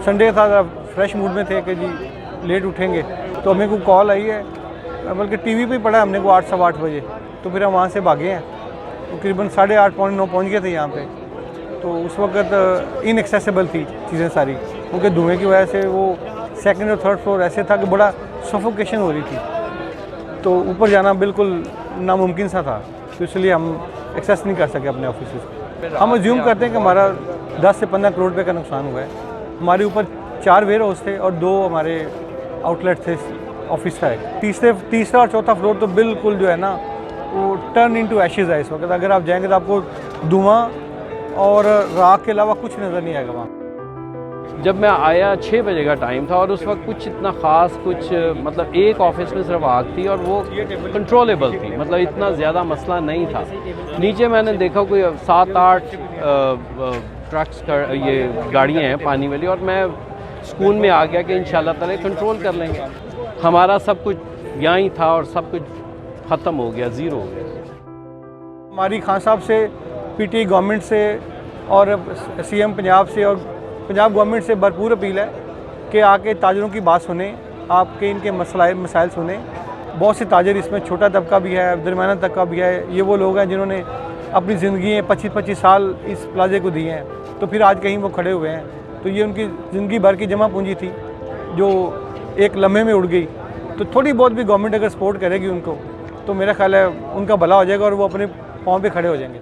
Sunday था, fresh mood में थे कि जी लेट उठेंगे, तो हमें को कॉल आई है, बल्कि टीवी पे ही पढ़ा हमने को 8 सवा 8 बजे। तो फिर हम वहाँ से भागे हैं, तकरीबन 8:30 पौने 9 पहुँच गए थे यहाँ पे। तो उस वक्त इनएक्सेसिबल थी चीज़ें सारी, क्योंकि धुएँ की वजह से वो सेकंड और थर्ड फ्लोर ऐसे था कि बड़ा सफोकेशन हो रही थी, तो ऊपर जाना बिल्कुल नामुमकिन सा था। तो इसलिए हम एक्सेस नहीं कर सके अपने ऑफिस। हम अज्यूम करते हैं कि हमारा 10 से 15 करोड़ रुपये का नुकसान हुआ है। हमारे ऊपर 4 वेयर हाउस थे और 2 हमारे आउटलेट थे, ऑफिस था। तीसरा और चौथा फ्लोर तो बिल्कुल जो है ना वो टर्न इनटू एशेज़ है इस वक्त। अगर आप जाएंगे तो आपको धुआं और राख के अलावा कुछ नज़र नहीं आएगा वहाँ। जब मैं आया 6 बजे का टाइम था और उस वक्त कुछ इतना ख़ास मतलब एक ऑफिस में सिर्फ आग थी और वो कंट्रोलेबल थी, मतलब इतना ज़्यादा मसला नहीं था। नीचे मैंने देखा कोई 7-8 ट्रक्स का ये गाड़ियाँ हैं पानी वाली, और मैं सुकून में आ गया कि इंशाल्लाह ताला कंट्रोल कर लेंगे। हमारा सब कुछ यहाँ ही था और सब कुछ ख़त्म हो गया, ज़ीरो हो गया। हमारी खान साहब से, पीटी गवर्नमेंट से और सीएम पंजाब से और पंजाब गवर्नमेंट से भरपूर अपील है कि आके ताजरों की बात सुने, आपके इनके मसाइल सुने। बहुत से ताजर इसमें, छोटा तबका भी है, दरमियाना तबका भी है। ये वो लोग हैं जिन्होंने अपनी ज़िंदगी 25-25 साल इस प्लाजे को दिए हैं, तो फिर आज कहीं वो खड़े हुए हैं। तो ये उनकी ज़िंदगी भर की जमा पूंजी थी जो एक लम्हे में उड़ गई। तो थोड़ी बहुत भी गवर्नमेंट अगर सपोर्ट करेगी उनको, तो मेरा ख्याल है उनका भला हो जाएगा और वो अपने पाँव पे खड़े हो जाएंगे।